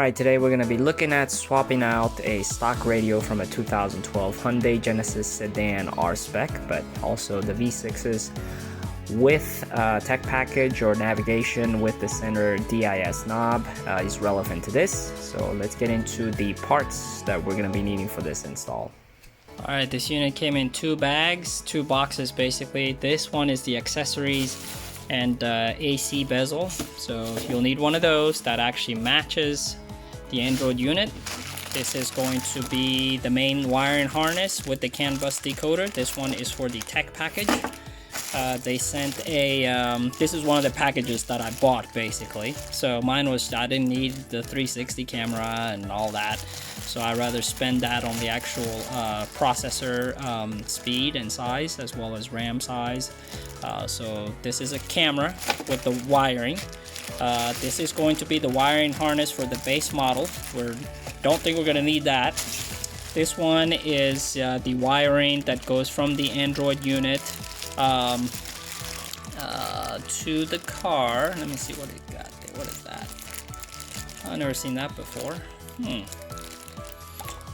Alright, today we're going to be looking at swapping out a stock radio from a 2012 Hyundai Genesis Sedan R-spec, but also the V6s with tech package or navigation with the center DIS knob is relevant to this. So let's get into the parts that we're going to be needing for this install. Alright, this unit came in two boxes basically. This one is the accessories and AC bezel, so you'll need one of those that actually matches the Android unit. This is going to be the main wiring harness with the CAN bus decoder. This one is for the tech package. They sent a this is one of the packages that I bought basically. So mine was, I didn't need the 360 camera and all that, so I rather spend that on the actual processor speed and size, as well as RAM size. So this is a camera with the wiring. This is going to be the wiring harness for the base model. Don't think we're going to need that. This one is the wiring that goes from the Android unit to the car. Let me see what it got there. What is that? I've never seen that before.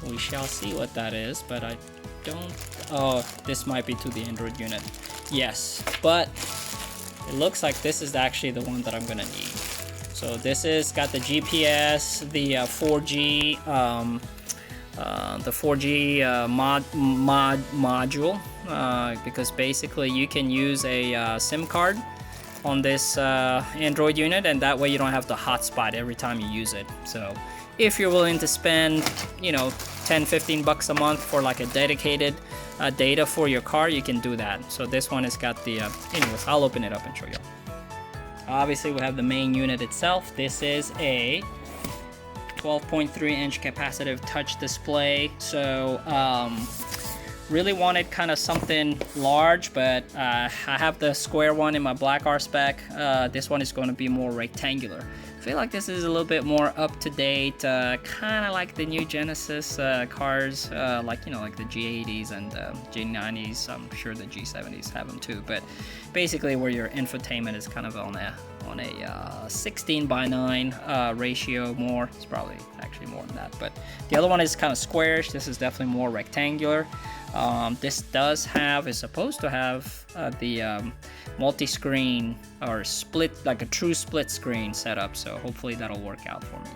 We shall see what that is, but I don't... Oh, this might be to the Android unit. Yes, but it looks like this is actually the one that I'm gonna need. So this is got the GPS, the 4G, module, because basically you can use a SIM card on this Android unit, and that way you don't have to hotspot every time you use it. So if you're willing to spend, you know, 10-15 bucks a month for like a dedicated data for your car, you can do that. So this one has got the anyways, I'll open it up and show you. Obviously we have the main unit itself. This is a 12.3-inch capacitive touch display. So really wanted kind of something large, but I have the square one in my black R-spec. This one is going to be more rectangular. I feel like this is a little bit more up to date, kind of like the new Genesis cars, like, you know, like the G80s and G90s. I'm sure the G70s have them too, but basically where your infotainment is kind of on a 16:9 ratio. More, it's probably actually more than that, but the other one is kind of squarish. This is definitely more rectangular. This does have, is supposed to have the multi-screen or split, like a true split screen setup, so hopefully that'll work out for me.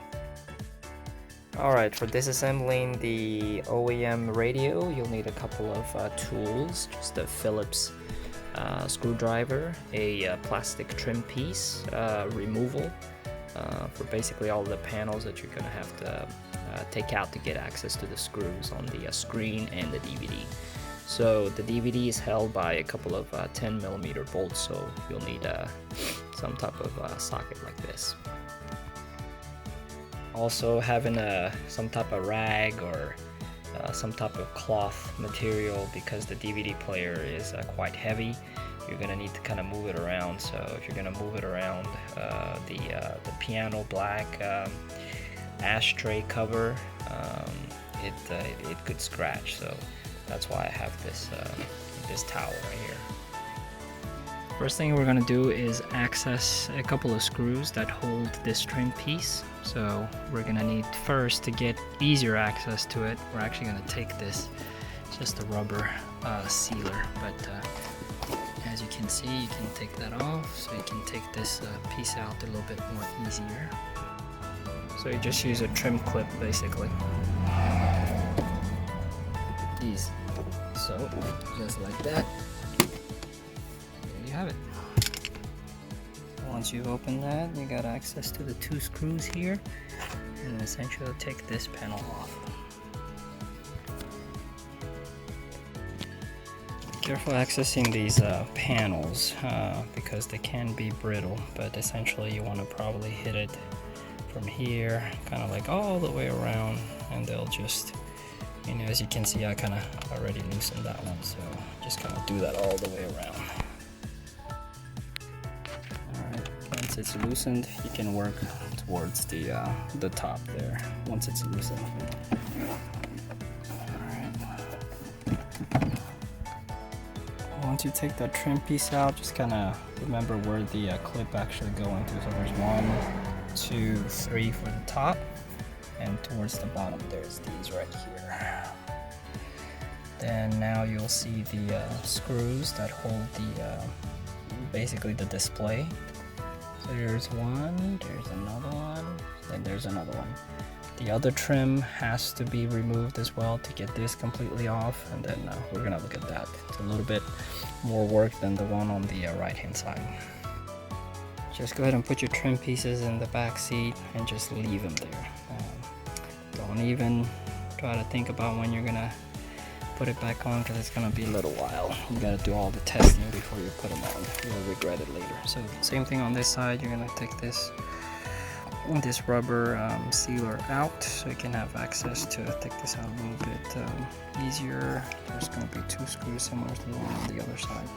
Alright, for disassembling the OEM radio, you'll need a couple of tools. Just a Phillips screwdriver, a plastic trim piece, removal for basically all the panels that you're gonna have to take out to get access to the screws on the screen and the DVD. So the DVD is held by a couple of 10mm bolts, so you'll need some type of socket like this. Also having some type of rag or some type of cloth material, because the DVD player is quite heavy. You're gonna need to kind of move it around. So if you're gonna move it around, the piano black ashtray cover, it could scratch. So that's why I have this this towel right here. First thing we're gonna do is access a couple of screws that hold this trim piece. So we're gonna need first, to get easier access to it, we're actually gonna take this, just a rubber sealer, but as you can see, you can take that off, so you can take this piece out a little bit more easier. So you just use a trim clip basically. Easy. So just like that. There you have it. Once you've opened that, you got access to the two screws here, and essentially take this panel off. Be careful accessing these panels because they can be brittle, but essentially you want to probably hit it from here, kind of like all the way around, and they'll just, you know, as you can see, I kind of already loosened that one, so just kind of do that all the way around. Alright, once it's loosened, you can work towards the top there, once it's loosened. Alright. Once you take that trim piece out, just kind of remember where the clip actually go into. So there's 1, 2, 3 for the top. and towards the bottom there's these right here. Then now you'll see the screws that hold the basically the display. So there's one, there's another one, then there's another one. The other trim has to be removed as well to get this completely off, and then we're gonna look at that. It's a little bit more work than the one on the right hand side. Just go ahead and put your trim pieces in the back seat and just leave them there. Don't even try to think about when you're gonna put it back on, because it's gonna be a little while. You gotta do all the testing before you put them on. You'll regret it later. So same thing on this side. You're gonna take this rubber sealer out so you can have access to take this out a little bit easier. There's gonna be 2 screws similar to the one on the other side.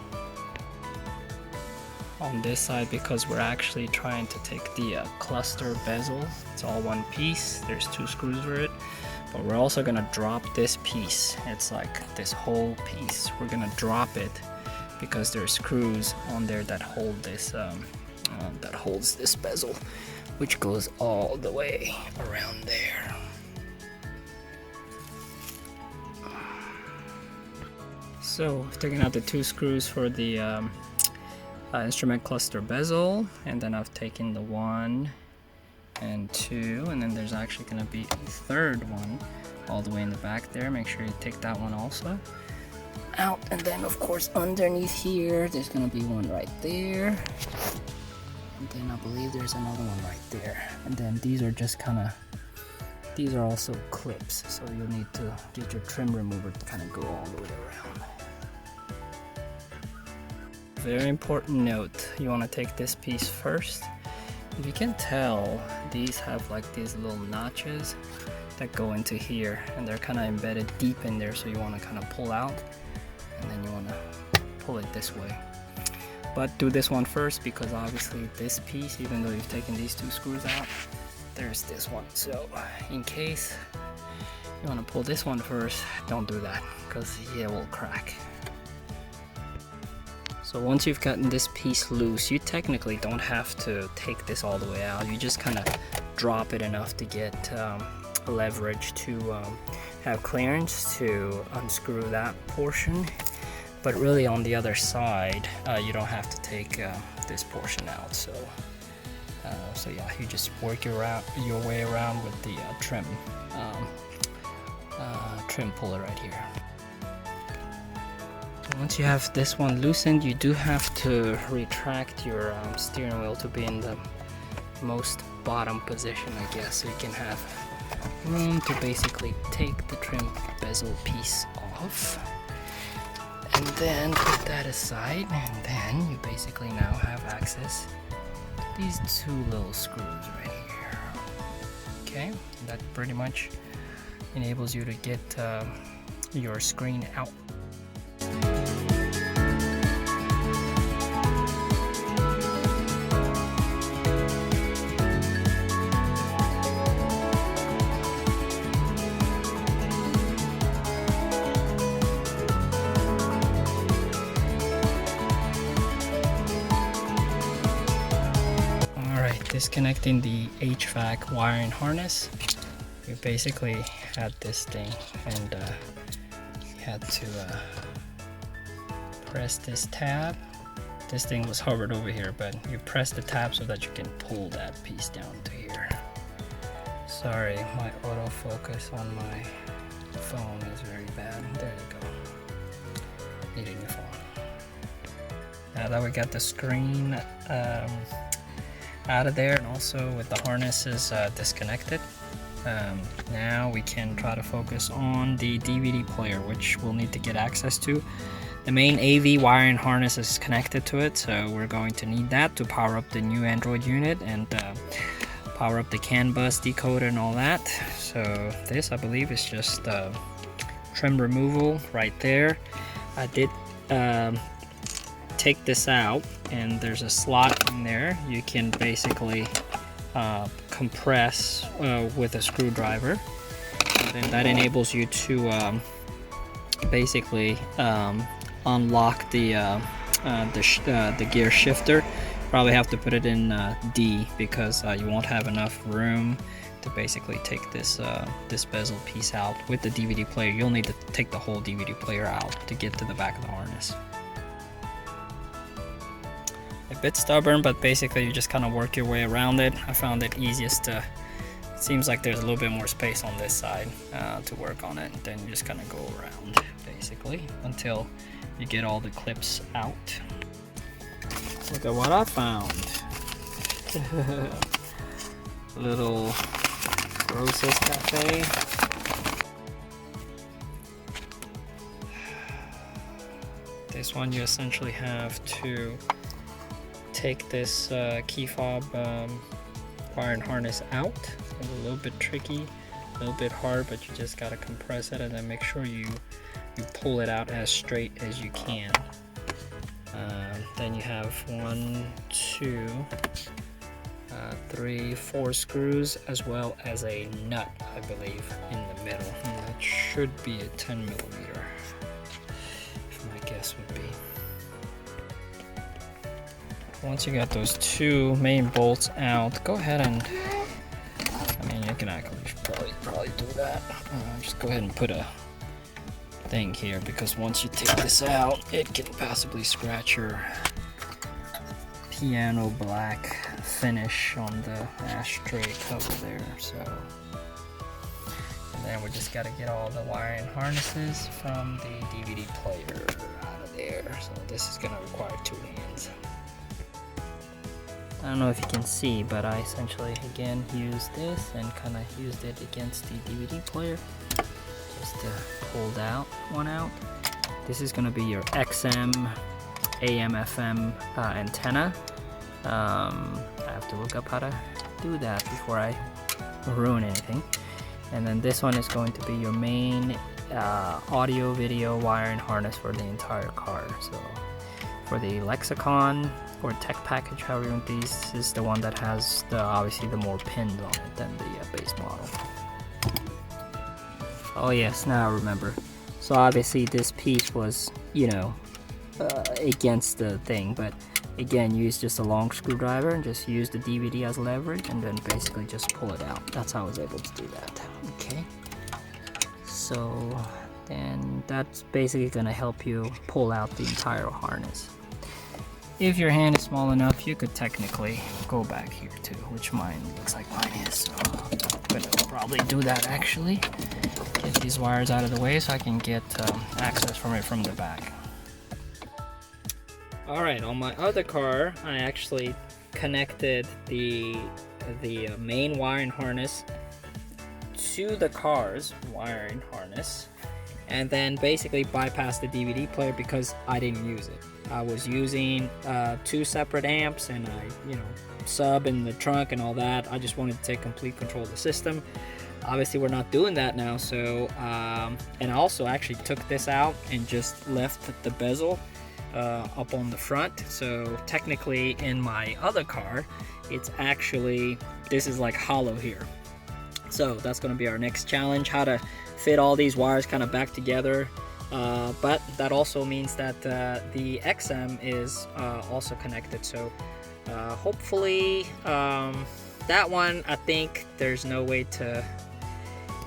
On this side, because we're actually trying to take the cluster bezel, it's all one piece. There's 2 screws for it. But we're also gonna drop this piece. It's like this whole piece. We're gonna drop it because there's screws on there that hold this, that holds this bezel, which goes all the way around there. So taking out the 2 screws for the instrument cluster bezel, and then I've taken the 1 and 2, and then there's actually going to be a 3rd one all the way in the back there. Make sure you take that one also out, and then of course underneath here there's going to be one right there, and then I believe there's another one right there, and then these are just these are also clips, so you'll need to get your trim remover to kind of go all the way around. Very important note, you want to take this piece first. If you can tell, these have like these little notches that go into here, and they're kind of embedded deep in there, so you want to kind of pull out, and then you want to pull it this way. But do this one first, because obviously this piece, even though you've taken these 2 screws out, there's this one. So in case you want to pull this one first, don't do that, because it will crack. So once you've gotten this piece loose, you technically don't have to take this all the way out. You just kind of drop it enough to get leverage to have clearance to unscrew that portion. But really on the other side, you don't have to take this portion out. So yeah, you just work your way around with the trim puller right here. Once you have this one loosened, you do have to retract your steering wheel to be in the most bottom position, I guess, so you can have room to basically take the trim bezel piece off, and then put that aside, and then you basically now have access to these 2 little screws right here. Okay, that pretty much enables you to get your screen out. Disconnecting the HVAC wiring harness, you basically had this thing, and you had to press this tab. This thing was hovered over here, but you press the tab so that you can pull that piece down to here. Sorry, my autofocus on my phone is very bad. There you go. Needing your phone. Now that we got the screen out of there, and also with the harnesses disconnected, now we can try to focus on the DVD player, which we'll need to get access to. The main AV wiring harness is connected to it, so we're going to need that to power up the new Android unit and power up the CAN bus decoder and all that. So this, I believe, is just trim removal right there. I did take this out, and there's a slot in there. You can basically compress with a screwdriver, and then that enables you to basically unlock the gear shifter. Probably have to put it in D, because you won't have enough room to basically take this this bezel piece out. With the DVD player, you'll need to take the whole DVD player out to get to the back of the harness. A bit stubborn, but basically you just kind of work your way around it. I found it easiest to, it seems like there's a little bit more space on this side to work on it. Then you just kind of go around basically until you get all the clips out. Look at what I found. Little Process Cafe. This one you essentially have to take this key fob wire and harness out. It's a little bit tricky, a little bit hard, but you just gotta compress it and then make sure you pull it out as straight as you can. Then you have 1, 2, 3, 4 screws, as well as a nut, I believe, in the middle. And that should be a 10 millimeter, if my guess would be. Once you got those 2 main bolts out, go ahead and, I mean, you can actually probably do that. Just go ahead and put a thing here, because once you take this out, it can possibly scratch your piano black finish on the ashtray cover there. So, and then we just got to get all the wiring harnesses from the DVD player out of there. So this is going to require 2 hands. I don't know if you can see, but I essentially again used this and kind of used it against the DVD player just to pull that one out. This is going to be your XM AM FM antenna. I have to look up how to do that before I ruin anything. And then this one is going to be your main audio video wire and harness for the entire car. So for the lexicon or tech package, however you want these, this is the one that has obviously the more pins on it than the base model. Oh yes, now I remember. So obviously this piece was, you know, against the thing, but again, use just a long screwdriver and just use the DVD as leverage and then basically just pull it out. That's how I was able to do that. Okay, so then that's basically gonna help you pull out the entire harness. If your hand is small enough, you could technically go back here too, which mine looks like mine is. So I'm gonna probably do that actually. Get these wires out of the way so I can get access from it from the back. Alright, on my other car, I actually connected the main wiring harness to the car's wiring harness and then basically bypassed the DVD player because I didn't use it. I was using 2 separate amps and sub in the trunk and all that. I just wanted to take complete control of the system. Obviously we're not doing that now, so and I also actually took this out and just left the bezel up on the front. So technically in my other car, it's actually, this is like hollow here. So that's going to be our next challenge, how to fit all these wires kind of back together. But that also means that the XM is also connected. So hopefully that one, I think there's no way to,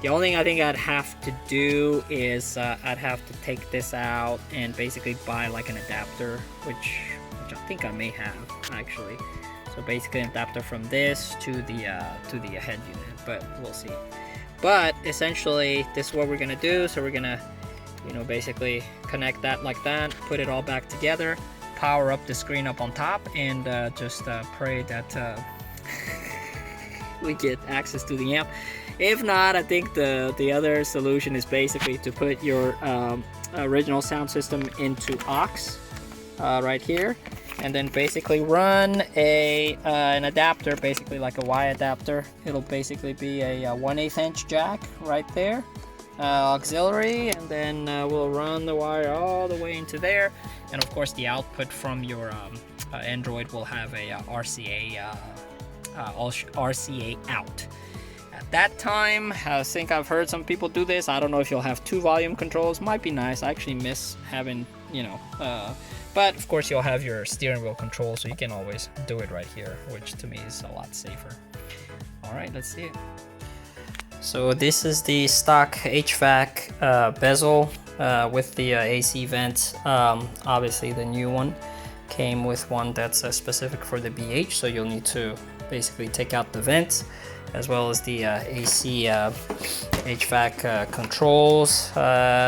the only thing I think I'd have to do is I'd have to take this out and basically buy like an adapter, which I think I may have actually. So basically an adapter from this to the head unit, but we'll see. But essentially this is what we're gonna do. So we're gonna, basically connect that like that, put it all back together, power up the screen up on top, and just pray that we get access to the amp. If not, I think the other solution is basically to put your original sound system into aux right here, and then basically run an adapter, basically like a Y adapter. It'll basically be a 1/8 inch jack right there, auxiliary, and then we'll run the wire all the way into there. And of course the output from your Android will have a RCA out. At that time, I think I've heard some people do this. I don't know if you'll have 2 volume controls. Might be nice. I actually miss having, but of course you'll have your steering wheel control, so you can always do it right here, which to me is a lot safer. All right, let's see it. So this is the stock HVAC bezel with the AC vent. Obviously the new one came with one that's specific for the BH, so you'll need to basically take out the vents as well as the AC HVAC controls.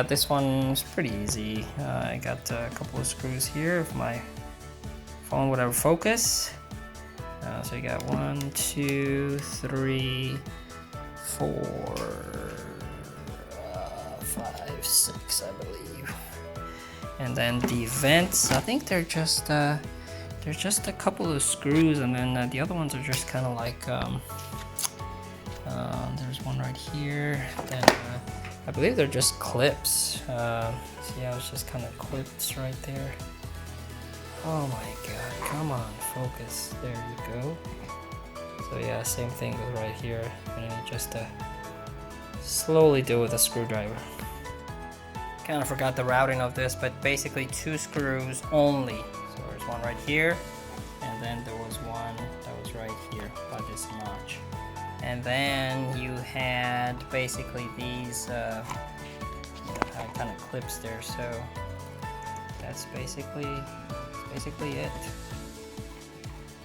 This one's pretty easy. I got a couple of screws here if my phone would ever focus. So you got 1, 2, 3, 4, 5, 6, I believe. And then the vents, I think they're just a couple of screws, and then the other ones are just kind of like there's one right here. Then I believe they're just clips. See how it's just kind of clips right there. Oh my god, come on, focus. There you go. So yeah, same thing with right here. You're gonna need just to slowly do with a screwdriver. Kind of forgot the routing of this, but basically 2 screws only. So there's one right here, and then there was one that was right here by this notch. And then you had basically these kind of clips there. So that's basically it.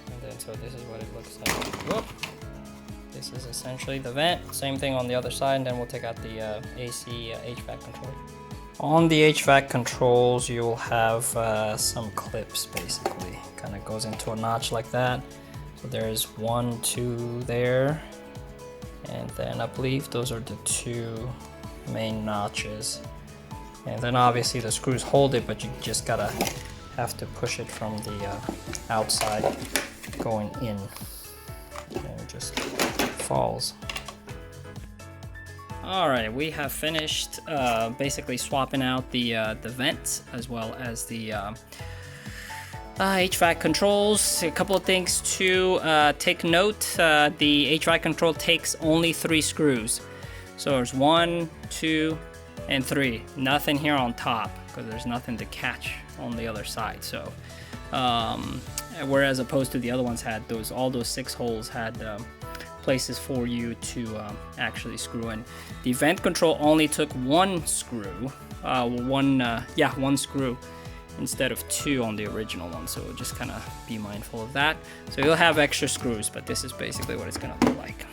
And then so this is what it looks like. Whoop. This is essentially the vent. Same thing on the other side, and then we'll take out the AC HVAC control. On the HVAC controls, you'll have some clips basically. Kind of goes into a notch like that. So there's 1, 2 there. And then I believe those are the 2 main notches. And then obviously the screws hold it, but you just have to push it from the outside going in. And it just falls. Alright, we have finished basically swapping out the vents as well as the HVAC controls. A couple of things to take note. The HVAC control takes only 3 screws. So there's 1, 2, and 3. Nothing here on top because there's nothing to catch on the other side. So whereas opposed to the other ones had all those 6 holes had places for you to actually screw in. The vent control only took 1 screw, one screw instead of 2 on the original one. So just kind of be mindful of that. So you'll have extra screws, but this is basically what it's gonna look like.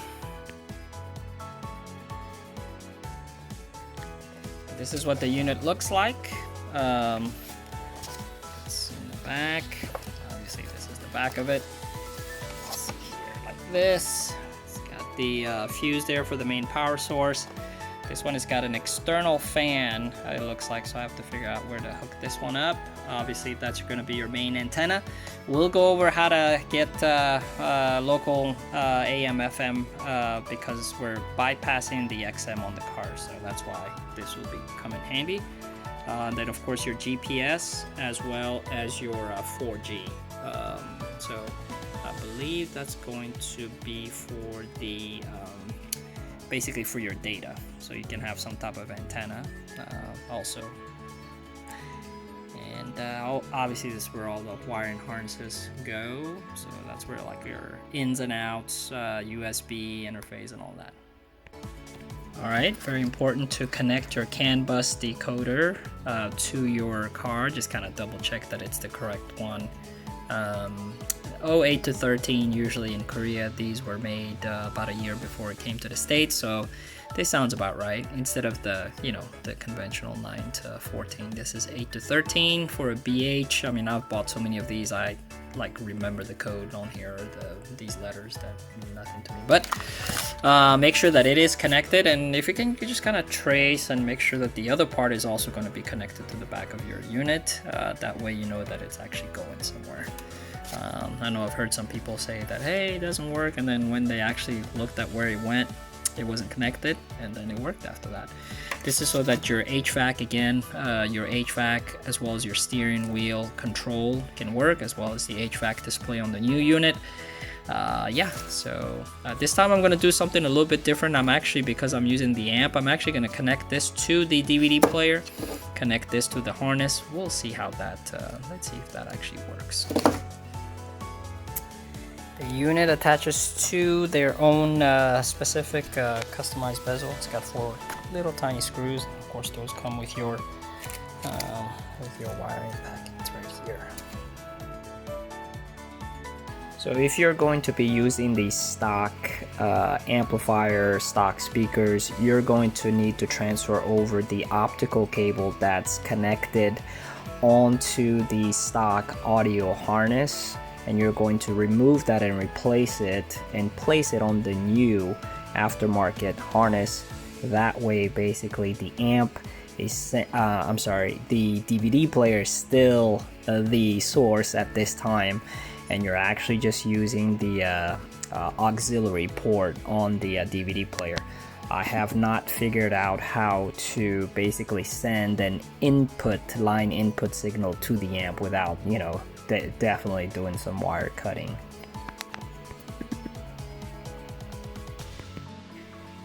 This is what the unit looks like. It's in the back. Obviously, this is the back of it. Let's see here, like this. It's got the fuse there for the main power source. This one has got an external fan, it looks like, so I have to figure out where to hook this one up. Obviously, that's going to be your main antenna. We'll go over how to get local AM, FM because we're bypassing the XM on the car, so that's why this will come in handy. Then, of course, your GPS as well as your 4G. So I believe that's going to be for the basically for your data, so you can have some type of antenna also. And obviously this is where all the wiring harnesses go, so that's where like your ins and outs, USB interface and all that. Alright, very important to connect your CAN bus decoder to your car. Just kind of double check that it's the correct one. 08 to 13 usually in Korea. These were made about a year before it came to the States, so this sounds about right. Instead of the the conventional 9 to 14, this is 8 to 13 for a BH. I mean, I've bought so many of these, I like remember the code on here, these letters that mean nothing to me. But make sure that it is connected, and if you can, you just kind of trace and make sure that the other part is also going to be connected to the back of your unit. That way you know that it's actually going somewhere. I know I've heard some people say that, hey, it doesn't work, and then when they actually looked at where it went, it wasn't connected, and then it worked after that. This is so that your HVAC, again, your HVAC as well as your steering wheel control can work, as well as the HVAC display on the new unit. Yeah, so this time I'm going to do something a little bit different. I'm actually, because I'm using the amp, I'm actually going to connect this to the DVD player, connect this to the harness. We'll see how that, let's see if that actually works. The unit attaches to their own specific customized bezel. It's got 4 little tiny screws. Of course, those come with your wiring packets right here. So if you're going to be using the stock amplifier, stock speakers, you're going to need to transfer over the optical cable that's connected onto the stock audio harness, and you're going to remove that and replace it and place it on the new aftermarket harness. That way basically the amp is the DVD player is still the source at this time, and you're actually just using the auxiliary port on the DVD player. I have not figured out how to basically send an line input signal to the amp without, you know, definitely doing some wire cutting.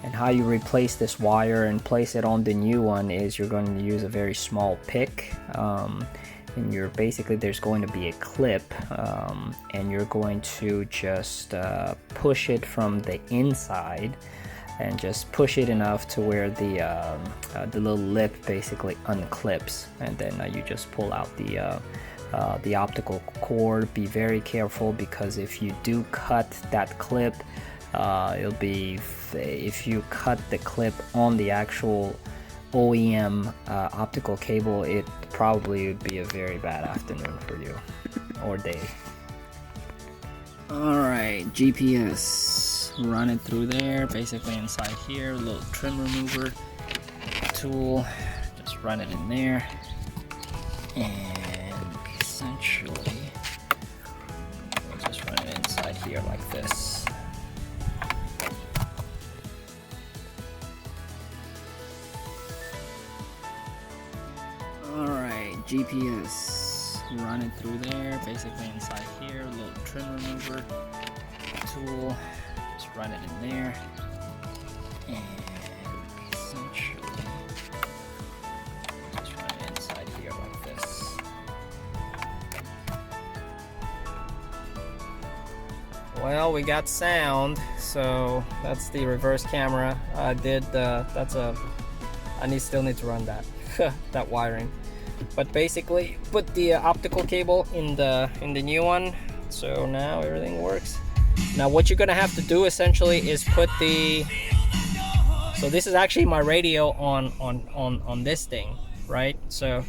And how you replace this wire and place it on the new one is you're going to use a very small pick. And you're basically, there's going to be a clip, and you're going to just push it from the inside, and just push it enough to where the little lip basically unclips, and then you just pull out the optical cord. Be very careful, because if you do cut that clip, if you cut the clip on the actual OEM optical cable, it probably would be a very bad afternoon for you, or day. Alright, GPS, run it through there, basically inside here, a little trim remover tool, just run it in there, and essentially we'll just run it inside here like this. Alright, GPS, run it through there, basically inside here, a little trim remover tool, just run it in there, and essentially just run it inside here like this. Well, we got sound, so that's the reverse camera. I still need to run that that wiring. But basically put the optical cable in the new one, so now everything works. Now what you're gonna have to do essentially is put so this is actually my radio on this thing, right? So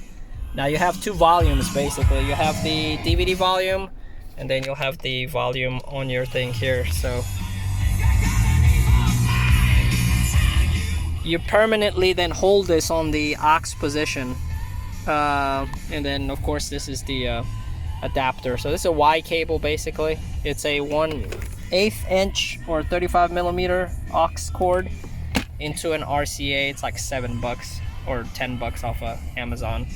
now you have 2 volumes basically. You have the DVD volume, and then you'll have the volume on your thing here. So you permanently then hold this on the aux position, and then of course this is the adapter. So this is a Y cable basically. It's a 1/8 inch or 35 millimeter aux cord into an RCA. It's like $7 or $10 off of Amazon.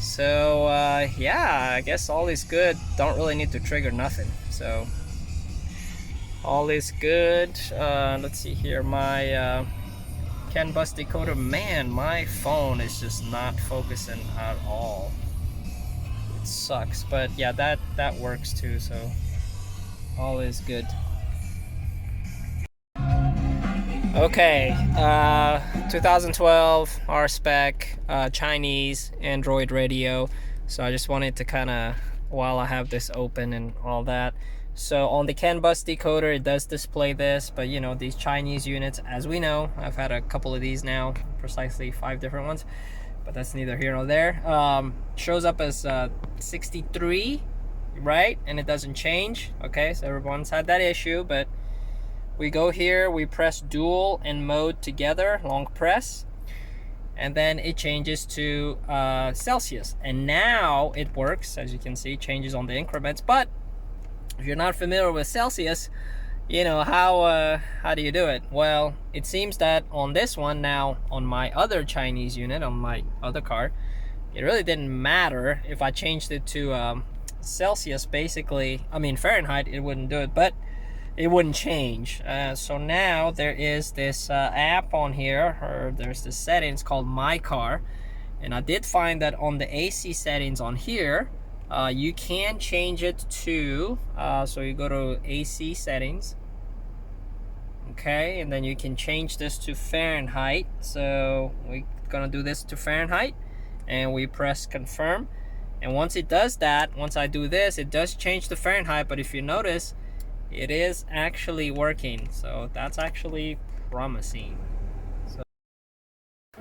So yeah, I guess all is good. Don't really need to trigger nothing, so all is good. Let's see here, my CAN bus decoder. Man, my phone is just not focusing at all. It sucks, but yeah, that works too, so all is good. Okay, 2012 R-spec, Chinese Android radio. So I just wanted to kind of, while I have this open and all that. So on the CAN bus decoder, it does display this, but you know, these Chinese units, as we know, I've had a couple of these now, precisely 5 different ones, but that's neither here nor there. Shows up as 63, right? And it doesn't change. Okay, so everyone's had that issue, but we go here, we press dual and mode together, long press, and then it changes to Celsius. And now it works, as you can see, changes on the increments. But if you're not familiar with Celsius, you know, how do you do it? Well, it seems that on this one now, on my other Chinese unit, on my other car, it really didn't matter if I changed it to Celsius, basically. I mean, Fahrenheit, it wouldn't do it, but it wouldn't change. So now there is this app on here, or there's this settings called My Car, and I did find that on the AC settings on here, You can change it to, so you go to AC settings, okay, and then you can change this to Fahrenheit. So we're gonna do this to Fahrenheit, and we press confirm. And once it does that, once I do this, it does change to Fahrenheit, but if you notice, it is actually working. So that's actually promising.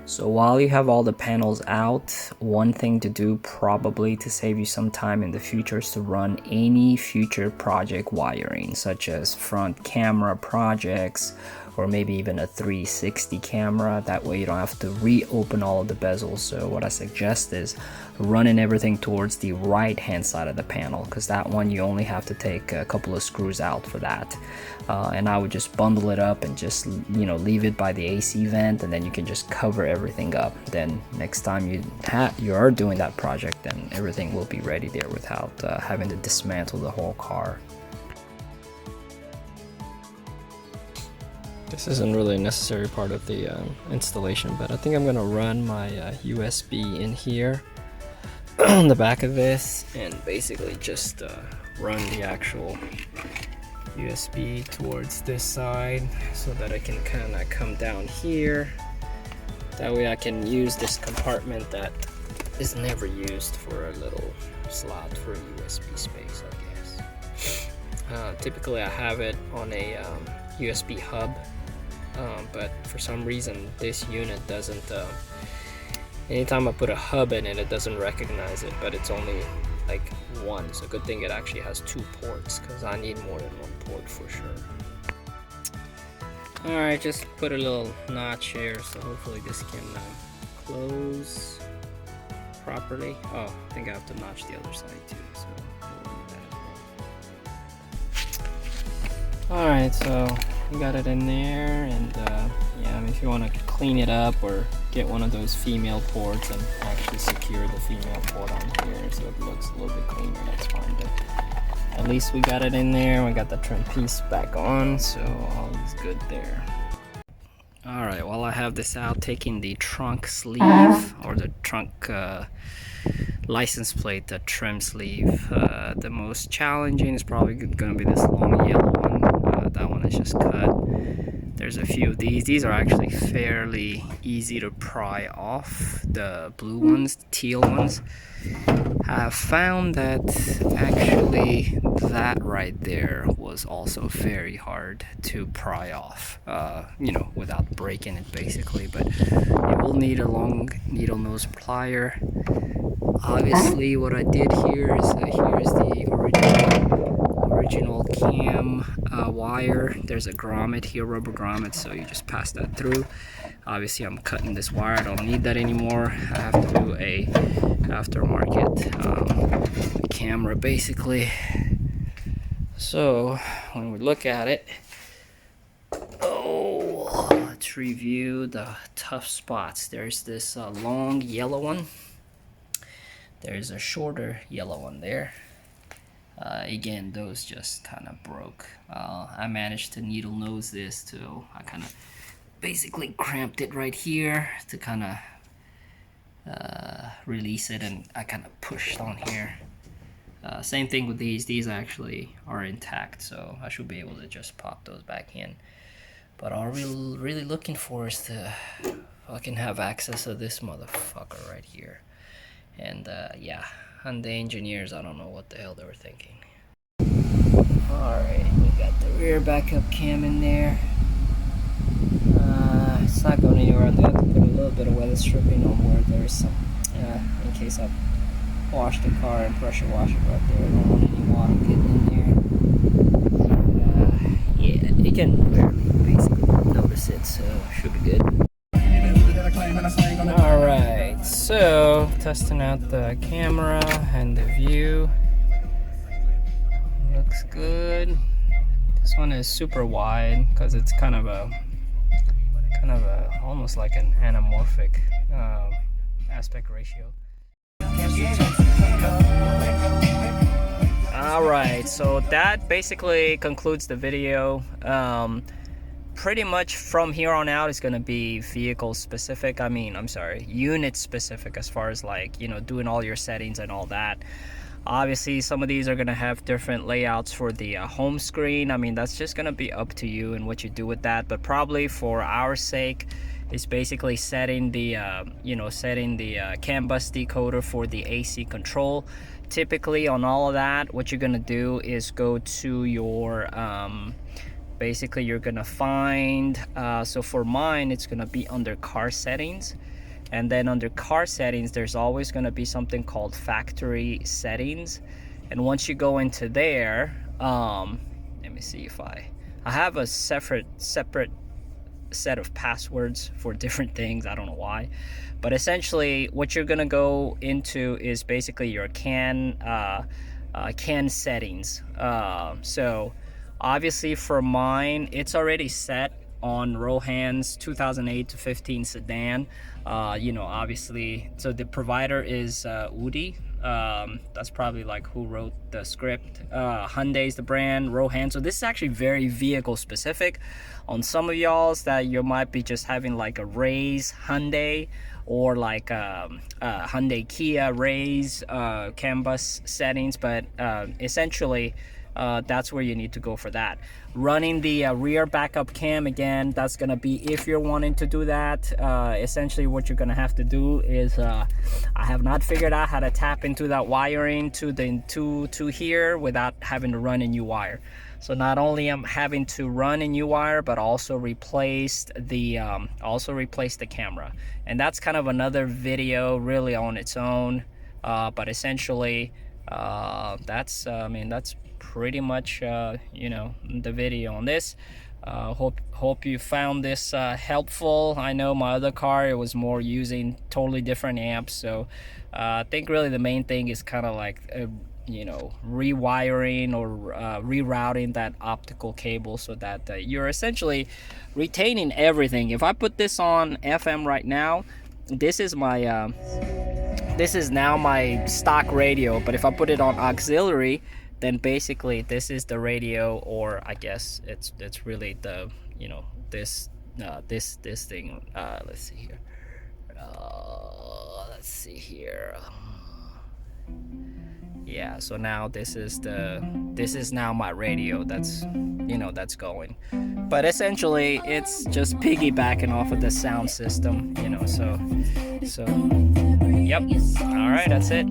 So while you have all the panels out, one thing to do probably to save you some time in the future is to run any future project wiring, such as front camera projects, or maybe even a 360 camera. That way you don't have to reopen all of the bezels. So what I suggest is running everything towards the right hand side of the panel, because that one you only have to take a couple of screws out for that. And I would just bundle it up and just, you know, leave it by the AC vent, and then you can just cover everything up. Then next time you are doing that project, then everything will be ready there without having to dismantle the whole car. This isn't really a necessary part of the installation, but I think I'm gonna run my USB in here on the back of this, and basically just run the actual USB towards this side so that I can kind of come down here. That way I can use this compartment that is never used for a little slot for USB space, I guess. Typically I have it on a USB hub, but for some reason this unit doesn't, anytime I put a hub in it, it doesn't recognize it, but it's only like one. So good thing it actually has 2 ports, because I need more than 1 port for sure. Alright, just put a little notch here, so hopefully this can close properly. Oh, I think I have to notch the other side too, so we'll do that as well. Alright, so we got it in there, and yeah, I mean, if you want to clean it up or get one of those female ports and actually secure the female port on here so it looks a little bit cleaner, that's fine. But at least we got it in there. We got the trim piece back on, so all is good there. Alright, while I have this out, taking the trunk sleeve, or the trunk license plate, the trim sleeve. The most challenging is probably going to be this long yellow one. That one is just cut. There's a few of these. These are actually fairly easy to pry off. The blue ones, the teal ones, have found that actually that right there was also very hard to pry off, you know, without breaking it basically. But you will need a long needle nose plier. Obviously what I did here is here's the original cam wire. There's a grommet here, rubber grommet, so you just pass that through. Obviously I'm cutting this wire, I don't need that anymore. I have to do a aftermarket camera basically. So when we look at it, oh, let's review the tough spots. There's this long yellow one. There's a shorter yellow one there. Again, those just kind of broke. I managed to needle nose this to, I kind of basically cramped it right here to kind of release it, and I kind of pushed on here. Same thing with these actually are intact, so I should be able to just pop those back in. But all we're really looking for is to fucking have access to this motherfucker right here. And yeah, Hyundai engineers, I don't know what the hell they were thinking. Alright, we got the rear backup cam in there. It's not going anywhere. I'm going to have to put a little bit of weather stripping on where there's some, in case I wash the car and pressure wash it right there. I don't want any water getting in there. Yeah, you can barely basically notice it, so it should be good. Alright, so testing out the camera and the view. Looks good. This one is super wide because it's kind of a almost like an anamorphic aspect ratio. Alright, so that basically concludes the video. Pretty much from here on out is going to be vehicle specific. Unit specific, as far as, like, you know, doing all your settings and all that. Obviously, some of these are gonna have different layouts for the home screen. I mean, that's just gonna be up to you and what you do with that. But probably for our sake, it's basically setting the setting the CAN bus decoder for the AC control. Typically, on all of that, what you're gonna do is go to your basically you're gonna find so for mine, it's gonna be under car settings. And then under car settings, there's always going to be something called factory settings. And once you go into there, let me see if I have a separate set of passwords for different things. I don't know why, but essentially what you're going to go into is basically your CAN settings. So obviously for mine, it's already set on Rohan's 2008 to 15 sedan. Obviously, so the provider is Udi. That's probably like who wrote the script. Hyundai is the brand, Rohan. So this is actually very vehicle specific. On some of y'all's that you might be just having like a Raise Hyundai or like Hyundai Kia Raise CAN bus settings, but essentially that's where you need to go for that. Running the rear backup cam, again, that's gonna be if you're wanting to do that. Essentially what you're gonna have to do is I have not figured out how to tap into that wiring to here without having to run a new wire. So not only am having to run a new wire, but also replace the camera, and that's kind of another video really on its own. But essentially that's pretty much the video on this. Hope you found this helpful. I know my other car, it was more using totally different amps, so I think really the main thing is kind of like rewiring or rerouting that optical cable so that you're essentially retaining everything. If I put this on FM right now, this is my this is now my stock radio, but if I put it on auxiliary, then basically this is the radio, or I guess it's really the this thing. Let's see here. Yeah, so now this is now my radio that's that's going. But essentially it's just piggybacking off of the sound system, so yep. All right, that's it.